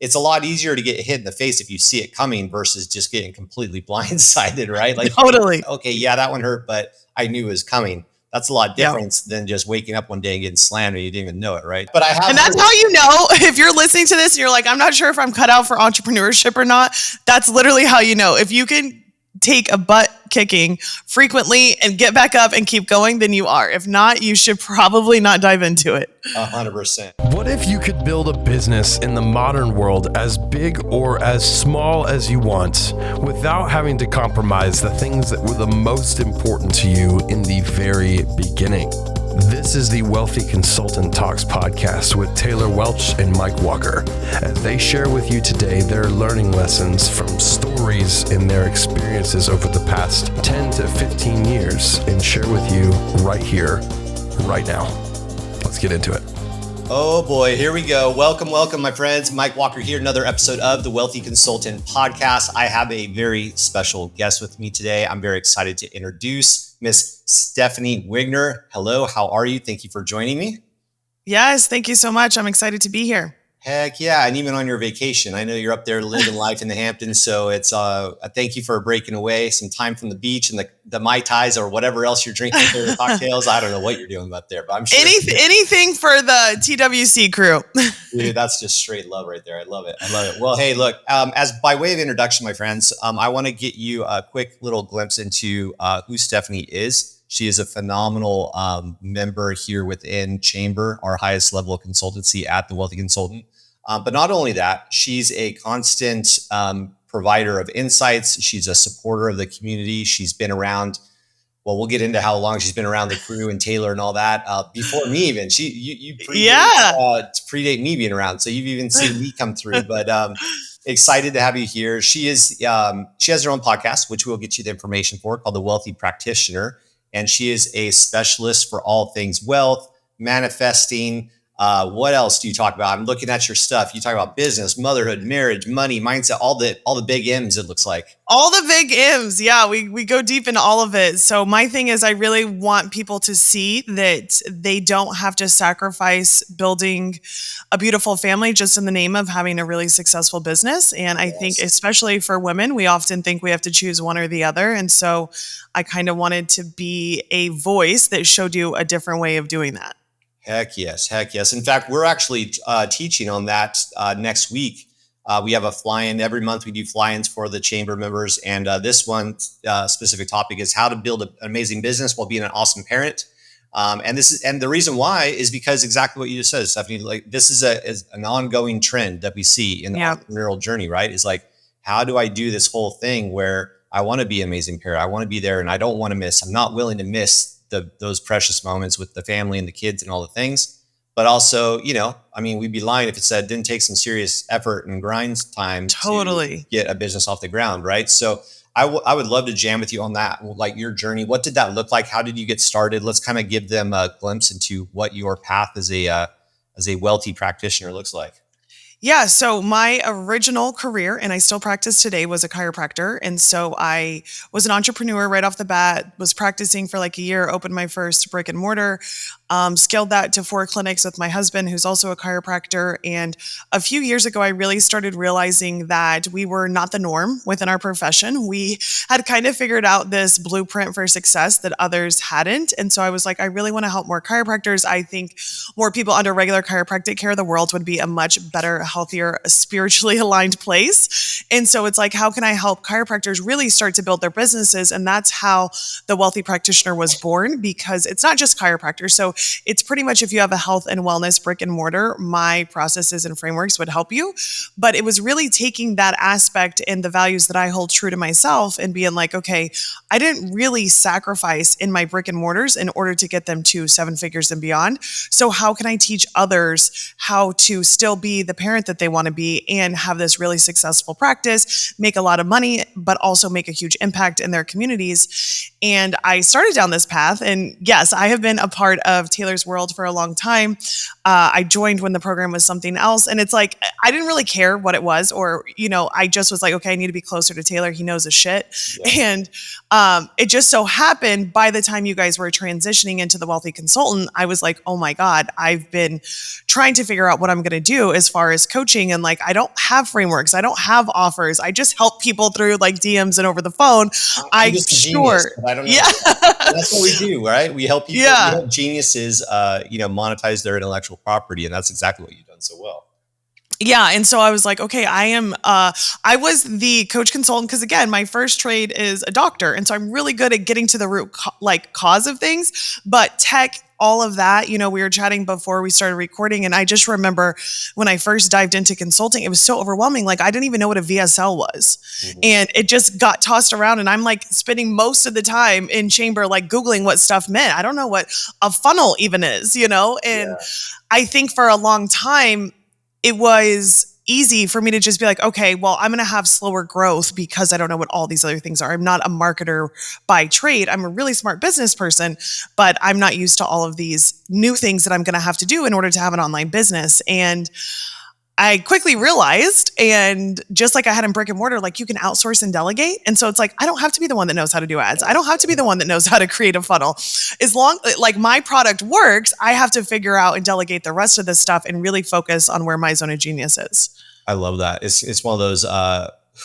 it's a lot easier to get hit in the face if you see it coming versus just getting completely blindsided, right? Like, Totally. Okay, yeah, that one hurt, but I knew it was coming. That's a lot different than just waking up one day and getting slammed and you didn't even know it, right? But and that's how you know, if you're listening to this and you're like, I'm not sure if I'm cut out for entrepreneurship or not. That's literally how you know. If you can take a butt kicking frequently and get back up and keep going, then you are. If not, you should probably not dive into it. 100%. What if you could build a business in the modern world as big or as small as you want without having to compromise the things that were the most important to you in the very beginning? This is the Wealthy Consultant Talks podcast with Taylor Welch and Mike Walker, as they share with you today their learning lessons from stories in their experiences over the past 10 to 15 years and share with you right here, right now. Let's get into it. Oh boy, here we go. Welcome, my friends. Mike Walker here, another episode of the Wealthy Consultant Podcast. I have a very special guest with me today. I'm very excited to introduce Miss Stephanie Wigner. Hello, how are you? Thank you for joining me. Yes, thank you so much. I'm excited to be here. Heck yeah. And even on your vacation, I know you're up there living life in the Hamptons. So it's a thank you for breaking away some time from the beach and the Mai Tais or whatever else you're drinking for the cocktails. I don't know what you're doing up there, but I'm sure. Anything for the TWC crew. Dude, that's just straight love right there. I love it. Well, hey, look, as by way of introduction, my friends, I want to get you a quick little glimpse into who Stephanie is. She is a phenomenal member here within Chamber, our highest level of consultancy at the Wealthy Consultant. But not only that, she's a constant provider of insights. She's a supporter of the community. She's been around. Well, we'll get into how long she's been around the crew and Taylor and all that before me even. You predate me being around, so you've even seen me come through. But excited to have you here. She has her own podcast, which we'll get you the information for, called The Wealthy Practitioner. And she is a specialist for all things wealth, manifesting. What else do you talk about? I'm looking at your stuff. You talk about business, motherhood, marriage, money, mindset, all the big M's, it looks like. All the big M's. Yeah, we go deep into all of it. So my thing is I really want people to see that they don't have to sacrifice building a beautiful family just in the name of having a really successful business. And I think especially for women, we often think we have to choose one or the other. And so I kind of wanted to be a voice that showed you a different way of doing that. Heck yes. In fact, we're actually teaching on that next week. We have a fly-in. Every month we do fly-ins for the chamber members. And this one specific topic is how to build an amazing business while being an awesome parent. And the reason why is because exactly what you just said, Stephanie, like this is an ongoing trend that we see in the entrepreneurial journey, right? Is like, how do I do this whole thing where I want to be an amazing parent? I want to be there and I don't want to miss. I'm not willing to miss those precious moments with the family and the kids and all the things. But also, we'd be lying if it said it didn't take some serious effort and grind time to get a business off the ground, right? So I would love to jam with you on that, like your journey. What did that look like? How did you get started? Let's kind of give them a glimpse into what your path as a wealthy practitioner looks like. Yeah. So my original career, and I still practice today, was a chiropractor. And so I was an entrepreneur right off the bat, was practicing for like a year, opened my first brick and mortar, scaled that to 4 clinics with my husband, who's also a chiropractor. And a few years ago, I really started realizing that we were not the norm within our profession. We had kind of figured out this blueprint for success that others hadn't. And so I was like, I really want to help more chiropractors. I think more people under regular chiropractic care, the world would be a much better, healthier, spiritually aligned place. And so it's like, how can I help chiropractors really start to build their businesses? And that's how the Wealthy Practitioner was born, because it's not just chiropractors. So it's pretty much, if you have a health and wellness brick and mortar, my processes and frameworks would help you. But it was really taking that aspect and the values that I hold true to myself and being like, okay, I didn't really sacrifice in my brick and mortars in order to get them to 7 figures and beyond. So how can I teach others how to still be the parent that they want to be and have this really successful practice, make a lot of money, but also make a huge impact in their communities? And I started down this path. And yes, I have been a part of of Taylor's World for a long time. I joined when the program was something else. And it's like, I didn't really care what it was, or, I just was like, okay, I need to be closer to Taylor. He knows his shit. Yeah. And it just so happened by the time you guys were transitioning into the Wealthy Consultant, I was like, oh my God, I've been trying to figure out what I'm going to do as far as coaching. And like, I don't have frameworks. I don't have offers. I just help people through like DMs and over the phone. I'm just a genius, but I don't know. Yeah. That's what we do, right? We help people, we help geniuses, monetize their intellectual property. And that's exactly what you've done so well. Yeah. And so I was like, okay, I was the coach consultant because again, my first trade is a doctor. And so I'm really good at getting to the root cause of things, but tech, all of that, we were chatting before we started recording. And I just remember when I first dived into consulting, it was so overwhelming. Like I didn't even know what a VSL was. Mm-hmm. And it just got tossed around. And I'm like spending most of the time in chamber, like Googling what stuff meant. I don't know what a funnel even is, and I think for a long time, it was easy for me to just be like, okay, well, I'm going to have slower growth because I don't know what all these other things are. I'm not a marketer by trade. I'm a really smart business person, but I'm not used to all of these new things that I'm going to have to do in order to have an online business. And I quickly realized, and just like I had in Brick and Mortar, like you can outsource and delegate. And so it's like, I don't have to be the one that knows how to do ads. I don't have to be the one that knows how to create a funnel. As long like my product works, I have to figure out and delegate the rest of the stuff and really focus on where my zone of genius is. I love that. It's one of those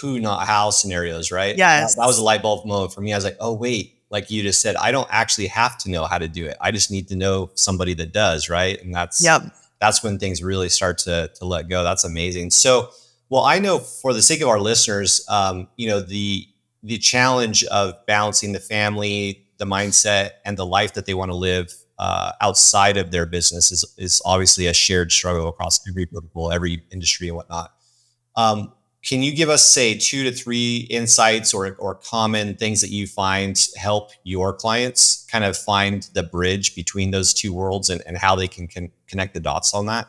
who, not how scenarios, right? Yes. That was a light bulb moment for me. I was like, oh, wait, like you just said, I don't actually have to know how to do it. I just need to know somebody that does, right? And that's when things really start to let go. That's amazing. So, well, I know for the sake of our listeners, the challenge of balancing the family, the mindset, and the life that they want to live outside of their business is obviously a shared struggle across every vertical, every industry and whatnot. Can you give us, say, 2 to 3 insights or common things that you find help your clients kind of find the bridge between those two worlds and how they can connect the dots on that?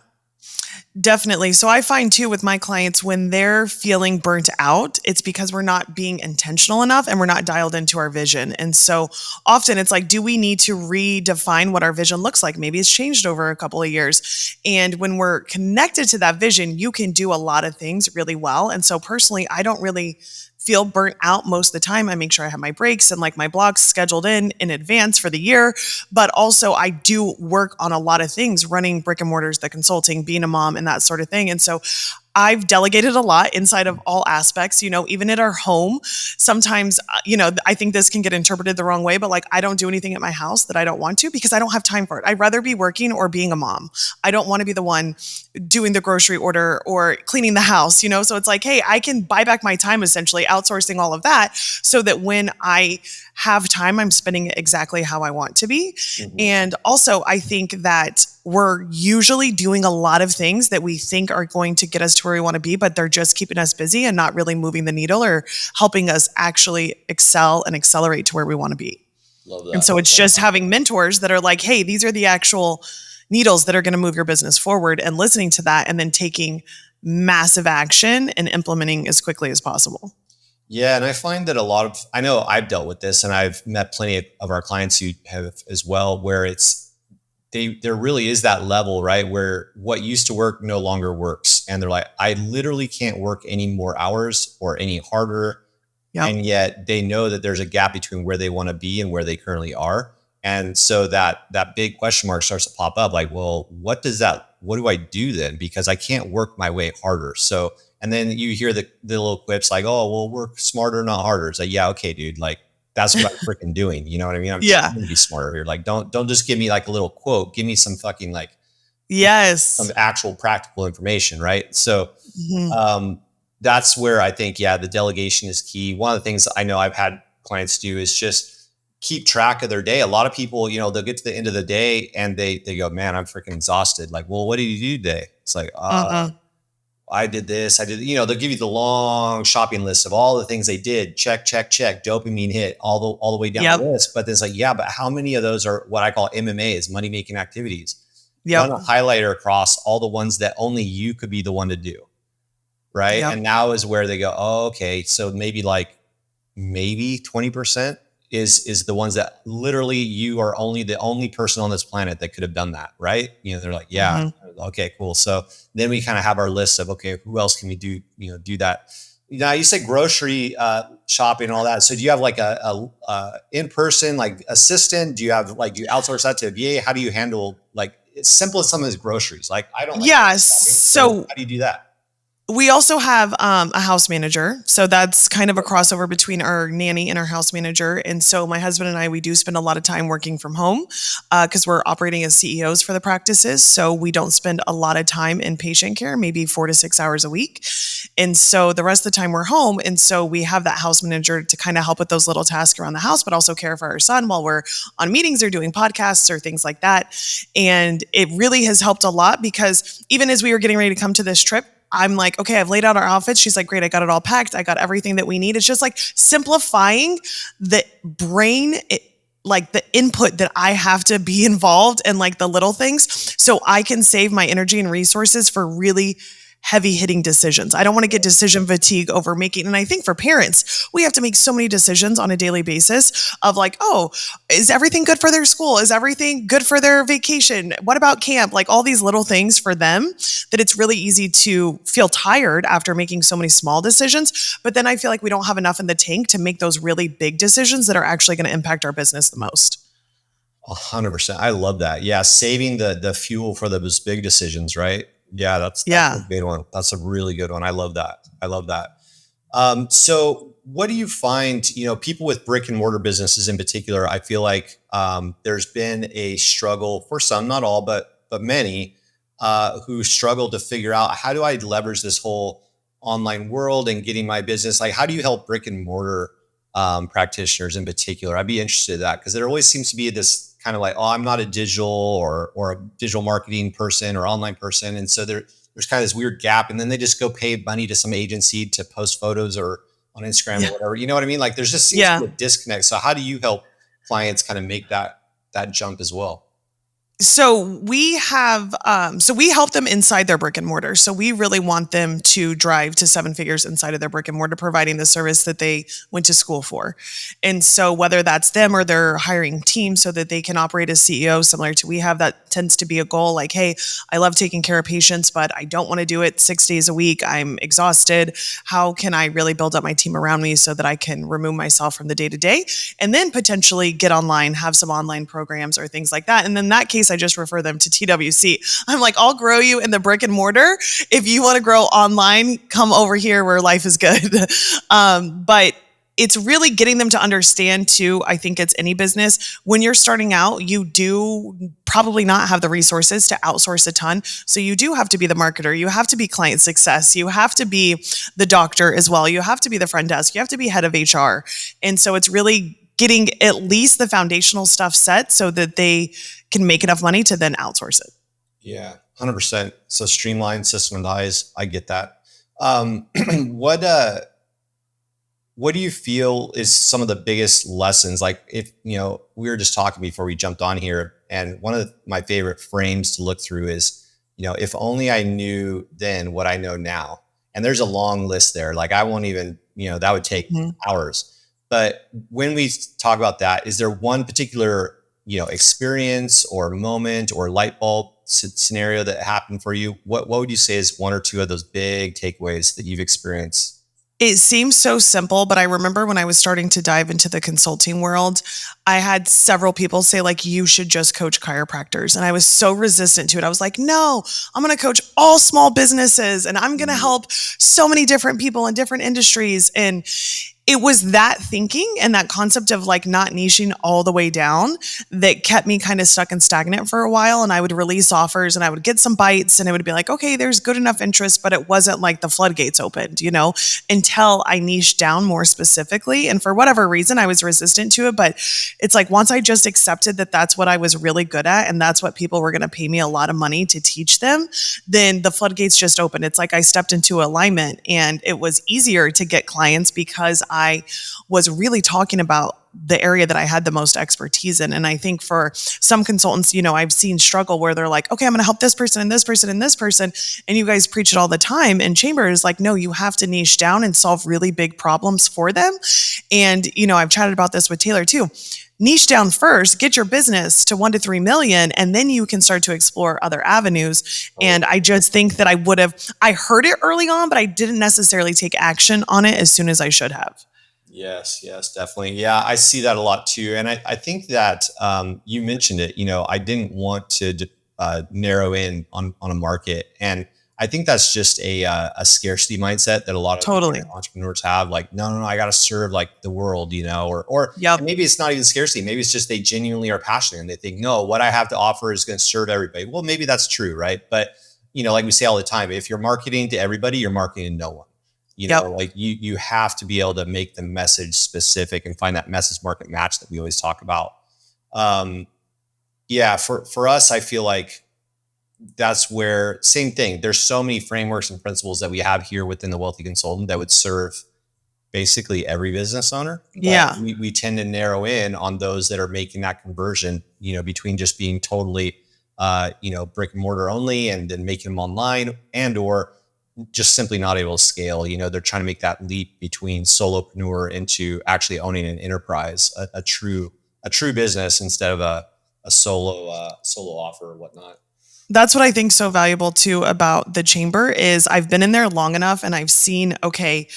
Definitely. So I find too with my clients, when they're feeling burnt out, it's because we're not being intentional enough and we're not dialed into our vision. And so often it's like, do we need to redefine what our vision looks like? Maybe it's changed over a couple of years. And when we're connected to that vision, you can do a lot of things really well. And so personally, I don't really feel burnt out most of the time. I make sure I have my breaks and like my blocks scheduled in advance for the year. But also I do work on a lot of things, running Brick and Mortars, the consulting, being a mom and that sort of thing. And so I've delegated a lot inside of all aspects, even at our home. Sometimes, I think this can get interpreted the wrong way, but like I don't do anything at my house that I don't want to because I don't have time for it. I'd rather be working or being a mom. I don't want to be the one doing the grocery order or cleaning the house, So it's like, hey, I can buy back my time, essentially outsourcing all of that so that when I have time, I'm spending it exactly how I want to be. Mm-hmm. And also I think that we're usually doing a lot of things that we think are going to get us to where we want to be, but they're just keeping us busy and not really moving the needle or helping us actually excel and accelerate to where we want to be. Love that. And so it's just having mentors that are like, hey, these are the actual needles that are going to move your business forward, and listening to that and then taking massive action and implementing as quickly as possible. Yeah. And I find that I know I've dealt with this and I've met plenty of our clients who have as well, where there really is that level, right? Where what used to work no longer works. And they're like, I literally can't work any more hours or any harder. Yep. And yet they know that there's a gap between where they want to be and where they currently are. And so that big question mark starts to pop up like, well, what do I do then? Because I can't work my way harder. So, and then you hear the little quips like, oh, well, work smarter, not harder. It's like, yeah, okay, dude, like that's what I'm freaking doing. You know what I mean? I'm trying to be smarter here. Like, don't just give me like a little quote. Give me some fucking like, some actual practical information. Right. So, that's where I think, the delegation is key. One of the things I know I've had clients do is just keep track of their day. A lot of people, they'll get to the end of the day and they go, man, I'm freaking exhausted. Like, well, what did you do today? It's like, I did this. I did, they'll give you the long shopping list of all the things they did. Check, check, check. Dopamine hit all the way down the list. But it's like, but how many of those are what I call MMAs, money making activities? Run a highlighter across all the ones that only you could be the one to do. Right. And now is where they go, oh, okay. So maybe 20% is the ones that literally you are the only person on this planet that could have done that, right? They're like, yeah, okay, cool. So then we kind of have our list of, okay, who else can we do that? Now you say grocery shopping and all that. So do you have like a in-person like assistant? Do you outsource that to a VA? How do you handle like as simple as some of those groceries? Like I don't. Like so how do you do that? We also have a house manager. So that's kind of a crossover between our nanny and our house manager. And so my husband and I, we do spend a lot of time working from home because we're operating as CEOs for the practices. So we don't spend a lot of time in patient care, maybe 4 to 6 hours a week. And so the rest of the time we're home. And so we have that house manager to kind of help with those little tasks around the house, but also care for our son while we're on meetings or doing podcasts or things like that. And it really has helped a lot because even as we were getting ready to come to this trip, I'm like, okay, I've laid out our outfits. She's like, great, I got it all packed. I got everything that we need. It's just like simplifying the brain, like the input that I have to be involved in like the little things so I can save my energy and resources for really heavy hitting decisions. I don't want to get decision fatigue over making. And I think for parents, we have to make so many decisions on a daily basis of like, oh, is everything good for their school? Is everything good for their vacation? What about camp? Like all these little things for them that it's really easy to feel tired after making so many small decisions. But then I feel like we don't have enough in the tank to make those really big decisions that are actually going to impact our business the most. 100%. I love that. Yeah. Saving the fuel for those big decisions, right? Yeah, that's a big one. That's a really good one. I love that. So what do you find, people with brick and mortar businesses in particular, I feel like there's been a struggle for some, not all, but many who struggle to figure out how do I leverage this whole online world and getting my business? Like, how do you help brick and mortar practitioners in particular? I'd be interested in that because there always seems to be this kind of like, oh, I'm not a digital or a digital marketing person or online person. And so there's kind of this weird gap. And then they just go pay money to some agency to post photos or on Instagram or whatever. You know what I mean? Like there's just seems to be a disconnect. So how do you help clients kind of make that jump as well? So we have, we help them inside their brick and mortar. So we really want them to drive to 7 figures inside of their brick and mortar, providing the service that they went to school for. And so whether that's them or they're hiring teams so that they can operate as CEO, similar to we have, that tends to be a goal. Like, hey, I love taking care of patients, but I don't want to do it 6 days a week. I'm exhausted. How can I really build up my team around me so that I can remove myself from the day to day and then potentially get online, have some online programs or things like that. And in that case, I just refer them to TWC. I'm like, I'll grow you in the brick and mortar. If you want to grow online, come over here where life is good. But it's really getting them to understand too. I think it's any business. When you're starting out, you do probably not have the resources to outsource a ton. So you do have to be the marketer. You have to be client success. You have to be the doctor as well. You have to be the front desk. You have to be head of HR. And so it's really getting at least the foundational stuff set so that they can make enough money to then outsource it. Yeah, 100%. So streamline, systematize. I get that. What do you feel is some of the biggest lessons? Like if, we were just talking before we jumped on here, and one of my favorite frames to look through is, if only I knew then what I know now. And there's a long list there. Like I won't even, that would take hours. But when we talk about that, is there one particular, experience or moment or light bulb scenario that happened for you? What would you say is 1 or 2 of those big takeaways that you've experienced? It seems so simple, but I remember when I was starting to dive into the consulting world, I had several people say like, you should just coach chiropractors. And I was so resistant to it. I was like, no, I'm going to coach all small businesses and I'm going to help so many different people in different industries. And it was that thinking and that concept of like not niching all the way down that kept me kind of stuck and stagnant for a while. And I would release offers and I would get some bites and it would be like, okay, there's good enough interest, but it wasn't like the floodgates opened, until I niched down more specifically. And for whatever reason, I was resistant to it. But it's like, once I just accepted that that's what I was really good at and that's what people were going to pay me a lot of money to teach them, then the floodgates just opened. It's like I stepped into alignment and it was easier to get clients because I was really talking about the area that I had the most expertise in. And I think for some consultants, I've seen struggle where they're like, okay, I'm going to help this person and this person and this person. And you guys preach it all the time. And Chamber is like, no, you have to niche down and solve really big problems for them. And, I've chatted about this with Taylor too. Niche down first, get your business to 1 to 3 million, and then you can start to explore other avenues. And I just think that I heard it early on, but I didn't necessarily take action on it as soon as I should have. Yes, definitely. Yeah, I see that a lot too. And I think that you mentioned it, I didn't want to narrow in on a market. And I think that's just a scarcity mindset that a lot of entrepreneurs have. Like, no, I got to serve like the world, or maybe it's not even scarcity. Maybe it's just they genuinely are passionate and they think, no, what I have to offer is going to serve everybody. Well, maybe that's true, right? But, like we say all the time, if you're marketing to everybody, you're marketing to no one. Like you have to be able to make the message specific and find that message market match that we always talk about. For us, I feel like that's where, same thing. There's so many frameworks and principles that we have here within the Wealthy Consultant that would serve basically every business owner. But we tend to narrow in on those that are making that conversion, between just being totally, brick and mortar only and then making them online or just simply not able to scale. They're trying to make that leap between solopreneur into actually owning an enterprise, a true business instead of a solo offer or whatnot. That's what I think so valuable too about the chamber is I've been in there long enough and I've seen, okay,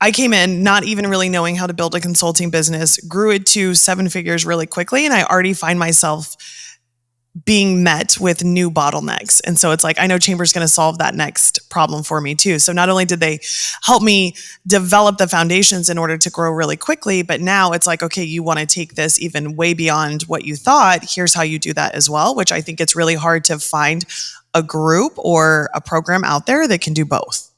I came in not even really knowing how to build a consulting business, grew it to 7 figures really quickly. And I already find myself being met with new bottlenecks. And so it's like, I know Chamber's going to solve that next problem for me too. So not only did they help me develop the foundations in order to grow really quickly, but now it's like, okay, you want to take this even way beyond what you thought. Here's how you do that as well, which I think it's really hard to find a group or a program out there that can do both.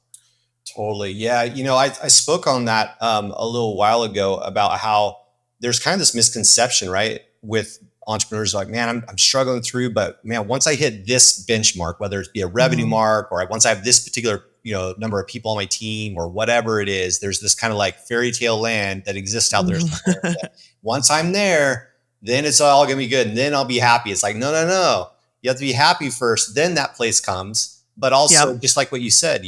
Totally. Yeah. I spoke on that a little while ago about how there's kind of this misconception, right? With entrepreneurs like, man, I'm struggling through, but man, once I hit this benchmark, whether it be a revenue mark or once I have this particular, number of people on my team or whatever it is, there's this kind of like fairy tale land that exists out there. Once I'm there, then it's all going to be good. And then I'll be happy. It's like, no. You have to be happy first. Then that place comes. But also just like what you said,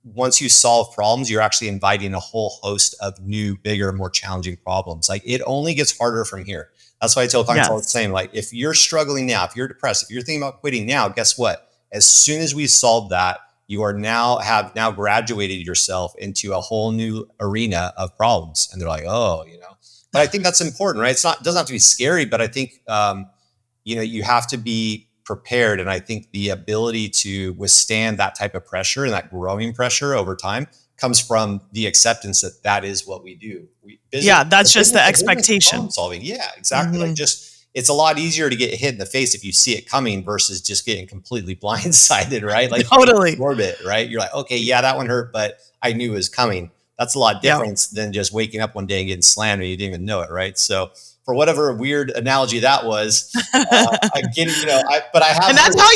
once you solve problems, you're actually inviting a whole host of new, bigger, more challenging problems. Like it only gets harder from here. That's why I tell clients all the same, like if you're struggling now, if you're depressed, if you're thinking about quitting now, guess what? As soon as we solve that, you are have graduated yourself into a whole new arena of problems. And they're like, but I think that's important, right? It doesn't have to be scary, but I think, you have to be prepared. And I think the ability to withstand that type of pressure and that growing pressure over time comes from the acceptance that is what we do. That's just the expectation. Problem solving. Yeah, exactly. Like it's a lot easier to get hit in the face if you see it coming versus just getting completely blindsided, right? Like totally orbit, right? You're like, okay, yeah, that one hurt, but I knew it was coming. That's a lot different than just waking up one day and getting slammed and you didn't even know it, right? So for whatever weird analogy that was, I get it, but I have. And that's how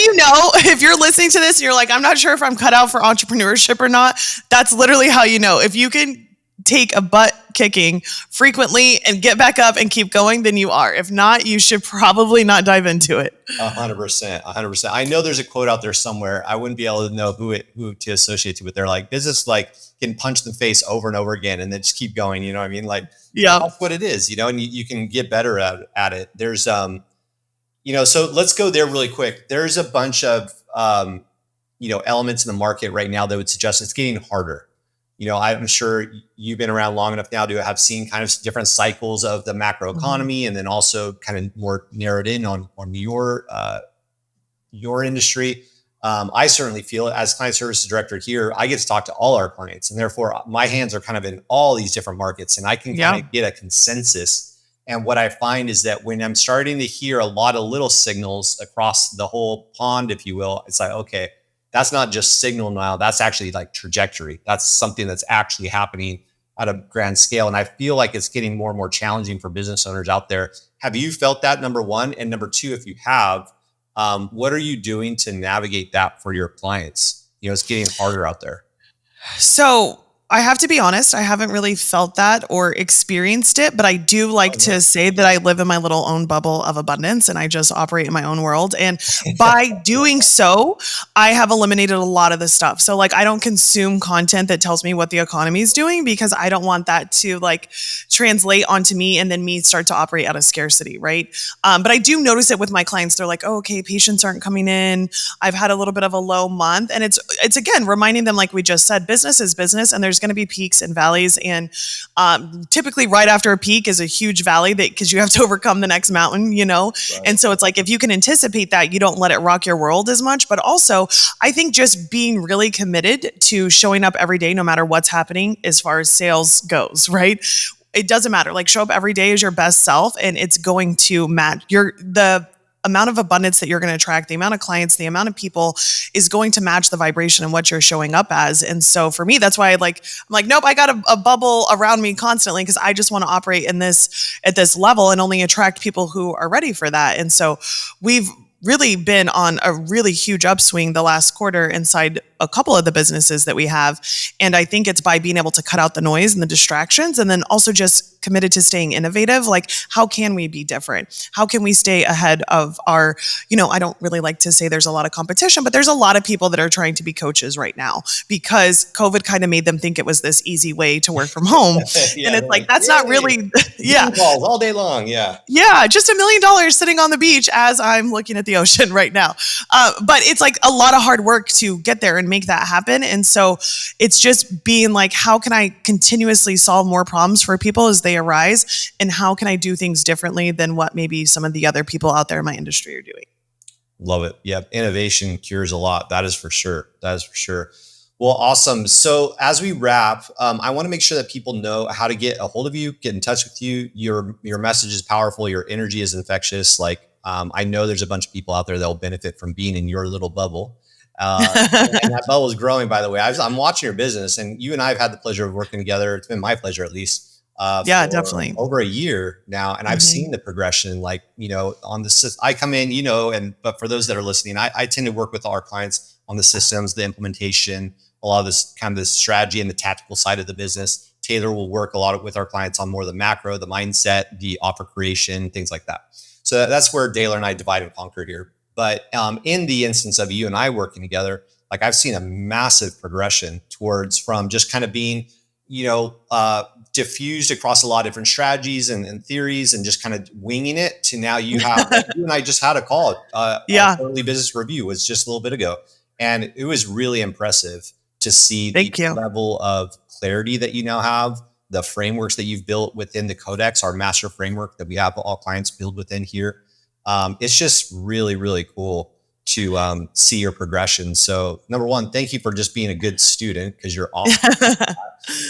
if you're listening to this and you're like, I'm not sure if I'm cut out for entrepreneurship or not. That's literally how you know. If you can take a butt kicking frequently and get back up and keep going, then you are. If not, you should probably not dive into it. 100%. I know there's a quote out there somewhere. I wouldn't be able to know who to associate to, but they're like, business like getting punched in the face over and over again and then just keep going. You know what I mean? Like, that's what it is, and you can get better at it. There's, so let's go there really quick. There's a bunch of, elements in the market right now that would suggest it's getting harder. I'm sure you've been around long enough now to have seen kind of different cycles of the macro economy, and then also kind of more narrowed in on your industry. I certainly feel it as client services director here. I get to talk to all our clients, and therefore my hands are kind of in all these different markets, and I can kind of get a consensus. And what I find is that when I'm starting to hear a lot of little signals across the whole pond, if you will, it's like, okay, that's not just signal now. That's actually like trajectory. That's something that's actually happening at a grand scale. And I feel like it's getting more and more challenging for business owners out there. Have you felt that, number one? And number two, if you have, what are you doing to navigate that for your clients? It's getting harder out there. So I have to be honest, I haven't really felt that or experienced it, but I do like to say that I live in my little own bubble of abundance and I just operate in my own world. And by doing so, I have eliminated a lot of the stuff. So like, I don't consume content that tells me what the economy is doing because I don't want that to like translate onto me and then me start to operate out of scarcity, right? But I do notice it with my clients. They're like, oh, okay, patients aren't coming in. I've had a little bit of a low month. And it's again, reminding them, like we just said, business is business and there's going to be peaks and valleys. And typically right after a peak is a huge valley because you have to overcome the next mountain, Right. And so it's like, if you can anticipate that, you don't let it rock your world as much. But also, I think just being really committed to showing up every day, no matter what's happening as far as sales goes, right? It doesn't matter. Like, show up every day as your best self and it's going to match the amount of abundance that you're going to attract, the amount of clients, the amount of people is going to match the vibration and what you're showing up as. And so for me, that's why I'm like, nope, I got a bubble around me constantly because I just want to operate at this level and only attract people who are ready for that. And so we've really been on a really huge upswing the last quarter inside a couple of the businesses that we have. And I think it's by being able to cut out the noise and the distractions and then also just committed to staying innovative. Like, how can we be different? How can we stay ahead of our, I don't really like to say there's a lot of competition, but there's a lot of people that are trying to be coaches right now because COVID kind of made them think it was this easy way to work from home. Yeah, and it's like, that's not really, yeah. Calls all day long. Yeah. Yeah. Just $1 million sitting on the beach as I'm looking at the ocean right now. But it's like a lot of hard work to get there and make that happen. And so it's just being like, how can I continuously solve more problems for people as they arise? And how can I do things differently than what maybe some of the other people out there in my industry are doing? Love it. Yeah. Innovation cures a lot. That is for sure. Well, awesome. So as we wrap, I want to make sure that people know how to get a hold of you, get in touch with you. Your message is powerful. Your energy is infectious. Like, I know there's a bunch of people out there that will benefit from being in your little bubble. And that bubble is growing, by the way. I'm watching your business and you and I have had the pleasure of working together. It's been my pleasure, at least. Yeah, definitely. Over a year now. And I've seen the progression, like, on the, I come in, but for those that are listening, I tend to work with our clients on the systems, the implementation, a lot of this kind of the strategy and the tactical side of the business. Taylor will work a lot with our clients on more of the macro, the mindset, the offer creation, things like that. So that's where Taylor and I divide and conquer here. But in the instance of you and I working together, like, I've seen a massive progression from just kind of being, diffused across a lot of different strategies and theories and just kind of winging it to now you and I just had a call. Our early business review was just a little bit ago. And it was really impressive to see the level of clarity that you now have, the frameworks that you've built within the Codex, our master framework that we have all clients build within here. It's just really, really cool to see your progression. So number one, thank you for just being a good student because you're awesome.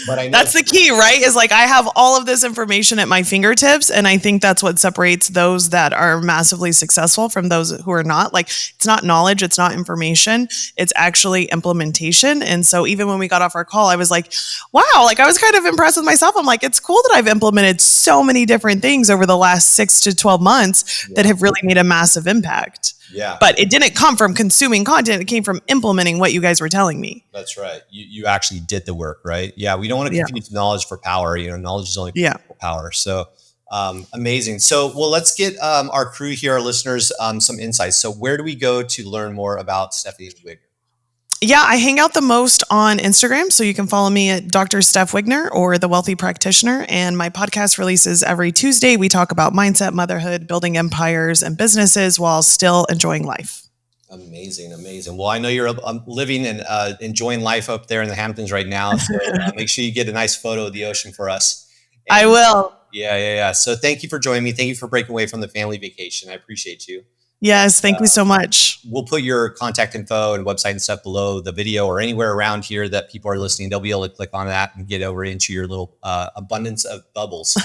But I know that's the key, right? Is like, I have all of this information at my fingertips. And I think that's what separates those that are massively successful from those who are not. Like, it's not knowledge, it's not information, it's actually implementation. And so even when we got off our call, I was like, wow, like, I was kind of impressed with myself. I'm like, it's cool that I've implemented so many different things over the last 6 to 12 months that have really made a massive impact. Yeah. But it didn't come from consuming content. It came from implementing what you guys were telling me. That's right. You actually did the work, right? Yeah. We don't want to confuse knowledge for power. Knowledge is only power. So amazing. So, well, let's get our crew here, our listeners, some insights. So where do we go to learn more about Stephanie Wigner? Yeah, I hang out the most on Instagram. So you can follow me at Dr. Steph Wigner or The Wealthy Practitioner. And my podcast releases every Tuesday. We talk about mindset, motherhood, building empires and businesses while still enjoying life. Amazing. Well, I know you're living and enjoying life up there in the Hamptons right now. So make sure you get a nice photo of the ocean for us. And, I will. Yeah. So thank you for joining me. Thank you for breaking away from the family vacation. I appreciate you. Yes, thank you so much. We'll put your contact info and website and stuff below the video or anywhere around here that people are listening. They'll be able to click on that and get over into your little abundance of bubbles.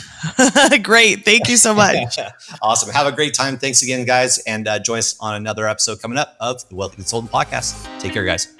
Great. Thank you so much. Awesome. Have a great time. Thanks again, guys. And join us on another episode coming up of the Wealthy Consultant Podcast. Take care, guys.